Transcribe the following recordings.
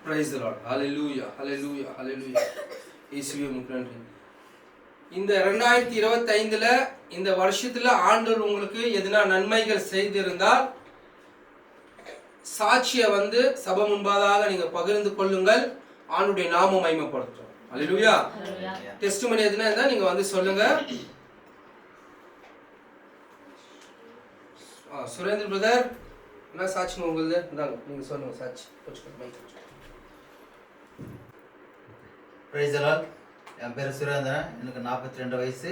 Price the lord. ஹalleluya ஹalleluya ஹalleluya. இயேசுவே உமக்கு நன்றி. இந்த 2025ல இந்த வருஷத்துல ஆண்டவர் உங்களுக்கு எதனா நன்மைகள் செய்திருந்தால் சாட்சியை சபை முன்பாக நீங்க பகிர்ந்து கொள்ளுங்கள். ஆண்டுடைய நாமம் மகிமைப்படுத்தும். ஹalleluya. டெஸ்டிமனி எதுனா இருந்தா நீங்க சொல்லுங்க. சுரேந்திர பிரதர் என்ன சாட்சி உங்களுது? நீங்க சொல்லுங்க சாட்சி. Price the Lord. என் பேர் சுரேந்திரன். எனக்கு 42 வயசு.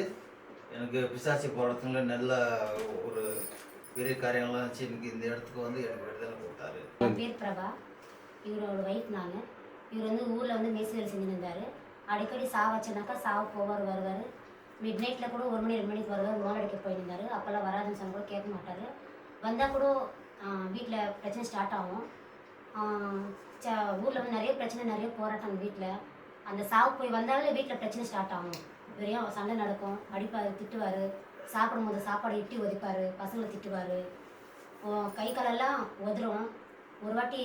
எனக்கு பிசாசி போராட்டத்துல நல்ல ஒரு பெரிய காரியங்கள்லாம் இருந்துச்சு. எனக்கு இந்த இடத்துக்கு எனக்கு விடுதலை கொடுத்தாரு. என் பேர் பிரபா. இவரோட ஒய்ஃப் நான். இவர் ஊரில் மேசி வேலை செஞ்சுன்னு இருந்தார். அடிக்கடி சாவு வச்சுனாக்கா சாவு போவார் வருவார். மிட் நைட்டில் கூட 1 மணி 2 மணிக்கு வருவார். மோல் அடிக்க போயிருந்தார். அப்போல்லாம் வராதுன்னு சொன்னால் கூட கேட்க மாட்டார். வந்தால் கூட வீட்டில் பிரச்சனை ஸ்டார்ட் ஆகும். ஊரில் நிறைய பிரச்சனை, நிறைய போராட்டம் வீட்டில். அந்த சாவு போய் வந்தாலே வீட்டில் பிரச்சனை ஸ்டார்ட் ஆகும். பெரிய சண்டை நடக்கும். அடிப்பார், திட்டுவார். சாப்பிடும்போது சாப்பாடு இட்டி ஒதிப்பார். பசங்களை திட்டுவார். கை காலெல்லாம் உதறும். ஒரு வாட்டி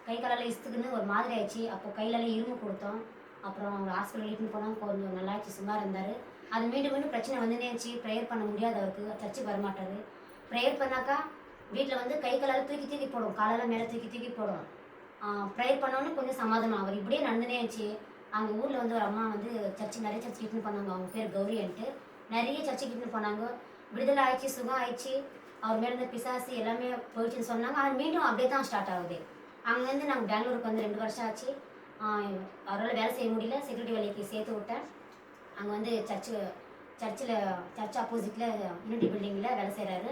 கை காலெல்லாம் இசுத்துக்குன்னு ஒரு மாதிரி ஆயிடுச்சு. அப்போ கையிலெல்லாம் இரும்பு கொடுத்தோம். அப்புறம் ஹாஸ்பிட்டல் இட்டுன்னு போனால் கொஞ்சம் நல்லாச்சு, சுமார் இருந்தார். அது மீண்டும் மீண்டும் பிரச்சனை வந்துனே இருந்துச்சு. ப்ரேயர் பண்ண முடியாது அவருக்கு. சர்ச்சுக்கு வரமாட்டார். ப்ரேயர் பண்ணாக்கா வீட்டில் கை காலால் தூக்கி தூக்கி போடும். காலெல்லாம் மேலே தூக்கி தூக்கி போடும். ப்ரேயர் பண்ணோன்னு கொஞ்சம் சமாதானம். அவர் இப்படியே நடந்துனே இருந்துச்சு. அங்கே ஊரில் ஒரு அம்மா சர்ச்சு நிறைய சர்ச்சு கிட்டுன்னு பண்ணாங்க. அவங்க பேர் கௌரின்ட்டு. நிறைய சர்ச்சு கிட்டுன்னு போனாங்க. விடுதலை ஆயிடுச்சு, சுகம் ஆயிடுச்சு. அவர் மேலே இருந்த பிசாசு எல்லாமே போயிடுச்சுன்னு சொன்னாங்க. அது மீண்டும் அப்படியே தான் ஸ்டார்ட் ஆகுது. அங்கேருந்து நாங்கள் பெங்களூருக்கு 2 வருஷம் ஆச்சு. அவரால் வேலை செய்ய முடியல. செக்யூரிட்டி வேலைக்கு சேர்த்து விட்டேன். அங்கே சர்ச் ஆப்போசிட்டில் யூனிட்டி பில்டிங்கில் வேலை செய்கிறாரு.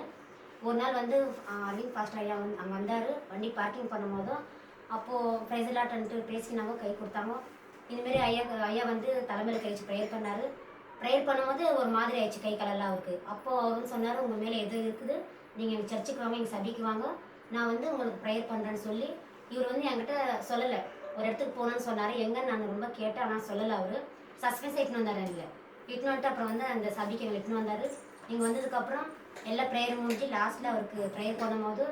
ஒரு நாள் அரவிந்த் பாஸ்டர் ஐயா அங்கே வந்தார். வண்டி பார்க்கிங் பண்ணும்போதும் அப்போது ப்ரைஸ்லாட்டன்ட்டு பேசினாங்க, கை கொடுத்தாங்க. இதுமாரி ஐயா தலைமையில் கழிச்சு ப்ரேயர் பண்ணார். ப்ரேயர் பண்ணும்போது ஒரு மாதிரி ஆயிடுச்சு கை காலெல்லாம் அவருக்கு. அப்போது அவர் சொன்னார், உங்கள் மேலே எது இருக்குது, நீங்கள் எங்கள் சர்ச்சுக்கு வாங்க, எங்கள் சபைக்கு வாங்க, நான் உங்களுக்கு ப்ரேயர் பண்ணுறேன்னு சொல்லி இவர் என்கிட்ட சொல்லலை. ஒரு இடத்துக்கு போகணுன்னு சொன்னார். எங்கன்னு நான் ரொம்ப கேட்டேன், ஆனால் சொல்லலை. அவர் சஸ்பென்ஸாக இட்டுன்னு வந்தார். இல்லை இட்டுன்னு வந்துட்டு அப்புறம் அந்த சபைக்கு எங்களை இட்டுன்னு வந்தார். இங்கே வந்ததுக்கப்புறம் எல்லா ப்ரேயர் முடிஞ்சு லாஸ்ட்டில் அவருக்கு ப்ரேயர் பண்ணும்போது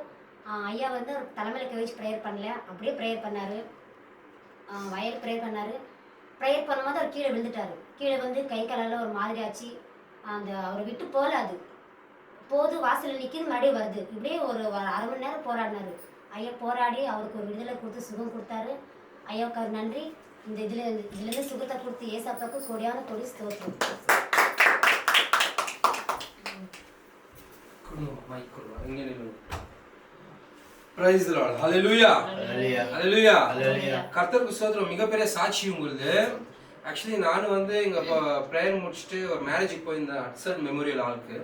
ஐயா அவர் தலைமையில் கழிச்சு ப்ரேயர் பண்ணல, அப்படியே ப்ரேயர் பண்ணார். வயல் ப்ரேயர் பண்ணார். ப்ரேயர் பண்ணும்போது அவர் கீழே விழுந்துட்டார். கீழே கை காலெல்லாம் ஒரு மாதிரி ஆச்சு. அவரை விட்டு போகல. அது போது வாசலில் நிற்கிது, மறுபடியும் வருது. இப்படியே ஒரு 1/2 மணி நேரம் போராடினார். ஐயா போராடி அவருக்கு ஒரு விடுதலை கொடுத்து சுகம் கொடுத்தாரு. ஐயாவுக்கு அவர் நன்றி. இந்த இதுலேருந்து சுகத்தை கொடுத்து ஏசாப்பாக்கு கொடியான கொடி ஸ்தோத்திரம். Praise the lord. ஹalleluya ஹalleluya ஹalleluya. கர்த்தருக்கு ஸ்தோத்திரம். மிகப்பெரிய சாட்சி உங்களுக்கு. ஆக்சுவலி நான் இங்கே ப்ரேயர் முடிச்சுட்டு ஒரு மேரேஜுக்கு போயிருந்தேன். அட்சர் மெமோரியல் ஆளுக்கு.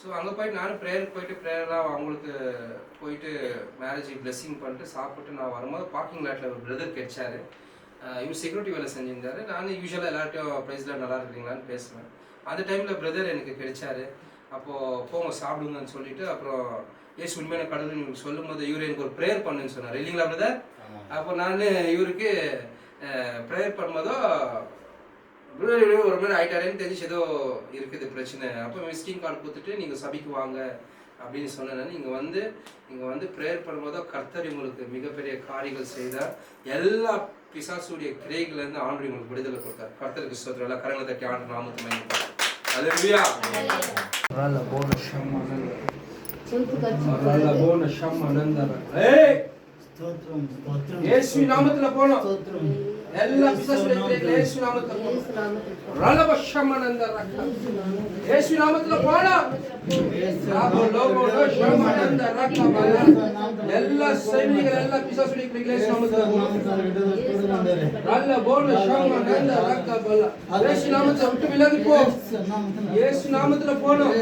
ஸோ அங்கே போயிட்டு நானும் ப்ரேயருக்கு போயிட்டு ப்ரேயர்லாம் அவங்களுக்கு போயிட்டு மேரேஜுக்கு பிளெஸிங் பண்ணிட்டு சாப்பிட்டு நான் வரும்போது பார்க்கிங் லாட்டில் ஒரு பிரதர் கிடைச்சாரு. இவர் செக்யூரிட்டி வேலை செஞ்சுருந்தார். நான் யூஸ்வலாக எல்லார்ட்டையும் ப்ரைஸ்லாம் நல்லா இருக்கிறீங்களான்னு பேசுவேன். அந்த டைமில் பிரதர் எனக்கு கிடைச்சாரு. அப்போது போங்க சாப்பிடுங்கன்னு சொல்லிட்டு அப்புறம் ஏசு உண்மையான கடவுள் உங்களுக்கு சொல்லும் போது இவர் எனக்கு ஒரு ப்ரேயர் பண்ணுன்னு சொன்னார். இல்லைங்களா பிரதர்? அப்போ நான் இவருக்கு ப்ரேயர் பண்ணும்போதோ ஒரு மாதிரி ஆகிட்டாரேன்னு தெரிஞ்சு ஏதோ இருக்குது பிரச்சனை. அப்போ விசிட்டிங் கார்டு கொடுத்துட்டு நீங்கள் சபைக்கு வாங்க அப்படின்னு சொன்னேன். நீங்கள் ப்ரேயர் பண்ணும்போதோ கர்த்தர் உங்களுக்கு மிகப்பெரிய காரியங்கள் செய்தார். எல்லா பிசாசுடைய கிரைகள்லேருந்து ஆண்டு உங்களுக்கு விடுதலை கொடுத்தார். கர்த்தருக்கு ஸ்தோத்திரம். எல்லாம் கரங்களை தட்டி ஆண்டு நாமத்தை மகிமைப்படுத்தும். ஹalleluya. இயேசு நாமத்துல போணும். எல்லா பிசாசுடைய கிரைகள் இயேசு நாமத்துல போணும். ரலபஷமனந்த ரக்க இயேசு நாமத்துல போணும். எல்லா சைனிகள் எல்லா பிசாசுடைய கிரைகள் இயேசு நாமத்துல போணும். ரலபஷமனந்த ரக்க பல இயேசு நாமத்துல விட்டு விலகி போ. இயேசு நாமத்துல போணும்.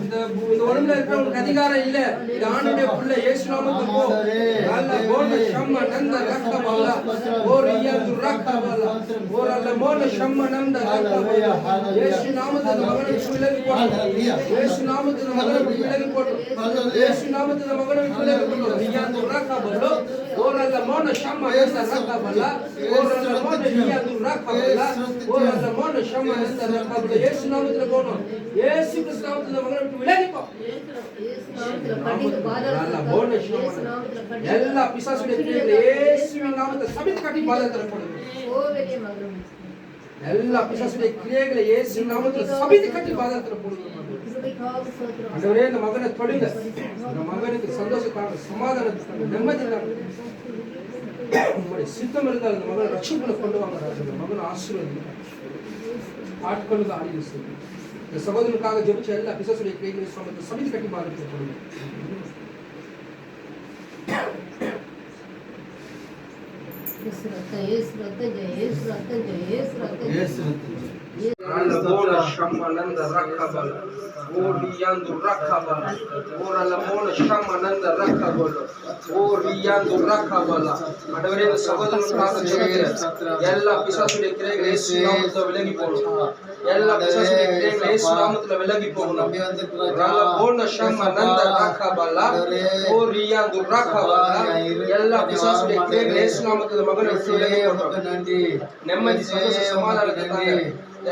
இந்த உடம்புல இருக்கிறவங்களுக்கு அதிகாரம் இல்ல. இது ஆண்டவருடைய பிள்ளை. இயேசு நாமத்துல போ. ரலபஷமனந்த ரக்க பல ஓரியா துரக்க பல ஓரலமோனஷமனந்த ரக்க பல இயேசு நாமத்துல மகனை விலகி போ. இயேசு நாமத்துல மகனை விலகி போ. இயேசு நாமத்துல மகனை விலகி போ. ரியா துரக்க பல ஓரலமோனஷமனந்த ரக்க பல ஓரலமோனஷியா துரக்க பல ஓரலமோனஷமனந்த ரக்க பல இயேசு நாமத்துல போணும். இயேசு கிறிஸ்து நாமத்துல மகனை விலகி போ. எல்லா பிசாசுடைய கிரியைகளை இயேசுவின் நாமத்தில் சபித்து கட்டி பாதத்தில் போடுங்க. எல்லா பிசாசுடைய கிரியைகளை இயேசுவின் நாமத்தில் சபித்து கட்டி பாதத்தில் போடுங்க. ஆண்டவரே, இந்த மகனை தொடுங்க. இந்த மகனுக்கு சந்தோஷத்தான, சமாதானத்தான, நிம்மதியான உங்களுடைய சித்தம் இருந்தால் இந்த மகனை ரட்சிப்புல கொண்டு வாங்க. இந்த மகனை ஆசீர்வதிங்க, ஆட்களுக்கு ஆடி செய்யுங்க. இந்த சகோதரனுக்காக ஜெபிச்ச எல்லா பிசாசுடைய கிரியைகளை சபித்து கட்டி பாதத்தில் போடுங்க. Ramona Shamananda Rakabala, Oriyandu Rakabala, Oralamona Shamananda Rakabala, Oriyandu Rakabala. ஆண்டவரே, இந்த சகோதரனுக்காக ஜெபிக்கிறேன். எல்லா பிசாசுடைய கிரியைகளை இயேசு நாமத்தில் விலகி போகணும். எல்லா பிசாசுடைய கிரியைகளை இயேசு நாமத்தில் விலகி போகணும். Ramona Shamananda Rakabala, Oriyandu Rakabala. எல்லா பிசாசுடைய கிரியைகளை இயேசு நாமத்தில் மகனை விலகி போகணும். நிம்மதி, சந்தோஷ, சமாதானத்துக்காக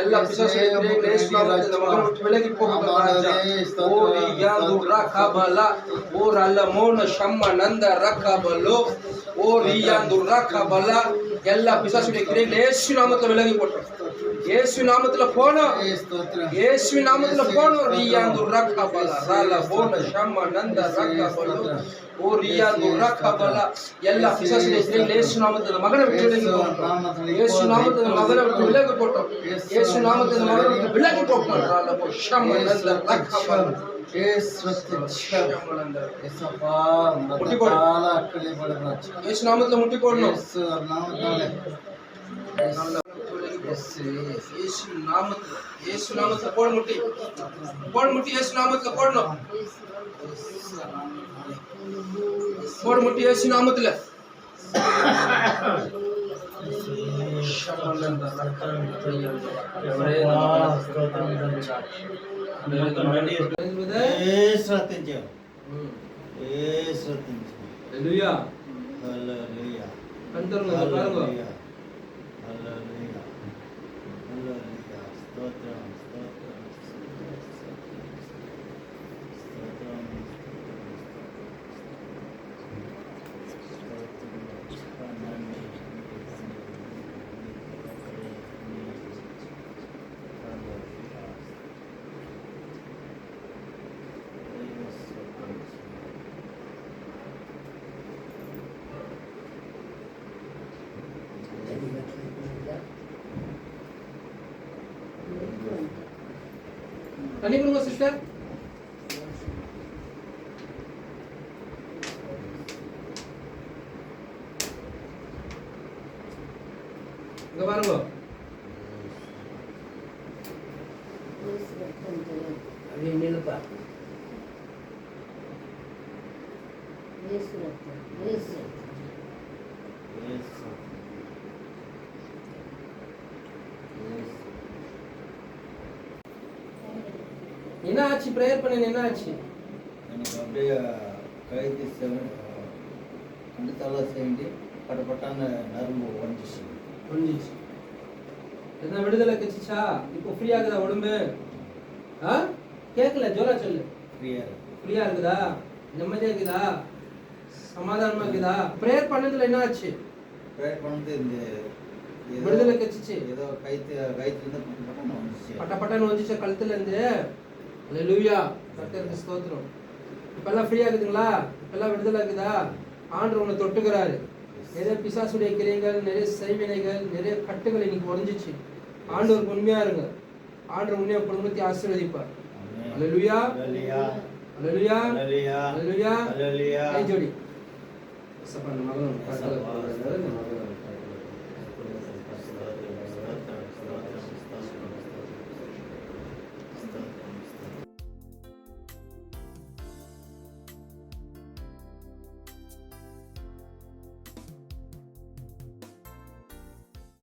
எல்லா பிசாசுடைய கிரியைகளை இயேசு நாமத்தில் இந்த மகனை விட்டு விலகி போகட்டும். ராஜா, ஓரியாந்து ரகபலா, ஓரலமோன ஷம்மனந்த ரகபலோ, ஓரியாந்து ரகபலா. எல்லா பிசாசுடைய கிரியைகளை இயேசு நாமத்தில் விலகி போகட்டும். இயேசு நாமத்தில் போனோம். இயேசு நாமத்தில் போனோம். ரியாந்து ரகபலா, ரலமோன ஷம்மனந்த ரகபலோ, ஓரியாந்து ரகபலா. எல்லா பிசாசுடைய கிரியைகளை இயேசு நாமத்தில் மகனை விட்டு விலகி போகட்டும். இயேசு நாமத்தில் மகனை விட்டு விலகி போகட்டும். இயேசு நாமத்தில் மகனை விட்டு விலகி போகட்டும். ரலமோ ஷம்மனந்த ரகபலா. இயேசு நாமத்தில் முட்டி போடணும். இயேசு நாமத்தில் போட முட்டி, போட முட்டி. இயேசு நாமத்தில் போடணும். போட முட்டி இயேசு நாமத்தில். தண்ணி கொடுங்க சிஸ்டர். இங்க பாருங்க. அப்படியே நில்லுப்பா. என்ன ஆச்சு? பிரேயர் பண்ண என்ன ஆச்சு? எனக்கு அப்படியே கைது அந்த தலை செய்ய பட்டப்பட்டான நரம்பு ஒஞ்சிச்சு. எதனா விடுதலை கிடைச்சிச்சா? இப்போ ஃப்ரீ ஆகுதா உடம்பு? கேட்கல, ஜோரா சொல்லு. ஃப்ரீயா இருக்குதா? நிம்மதியா இருக்குதா? சமாதானமா இருக்குதா? பிரேயர் பண்ணதுல என்ன ஆச்சு? பிரேயர் பண்ணது இந்த விடுதலை கிடைச்சிச்சு. ஏதோ கைத்துல பட்டப்பட்டான்னு வந்துச்சு கழுத்துல இருந்து. அல்லேலூயா, கர்த்தருக்கு ஸ்தோத்திரம். இப்பெல்லாம் ஃப்ரீ ஆகுதுங்களா? இப்பெல்லாம் விடுதலை இருக்குதா? ஆண்டவர் உன்னை தொட்டுக்கிறாரு. நிறைய பிசாசுடைய கிரியைகள், நிறைய செய்வினைகள், நிறைய கட்டுகள் இன்னைக்கு உடைஞ்சிச்சு. ஆண்டவருக்கு உண்மையா இருங்க. ஆண்டவர் உண்மையா குடும்பத்தை ஆசீர்வதிப்பார். அல்லேலூயா, அல்லேலூயா, அல்லேலூயா, அல்லேலூயா. கை ஜோடி. சப்பா, நம்ம மகன்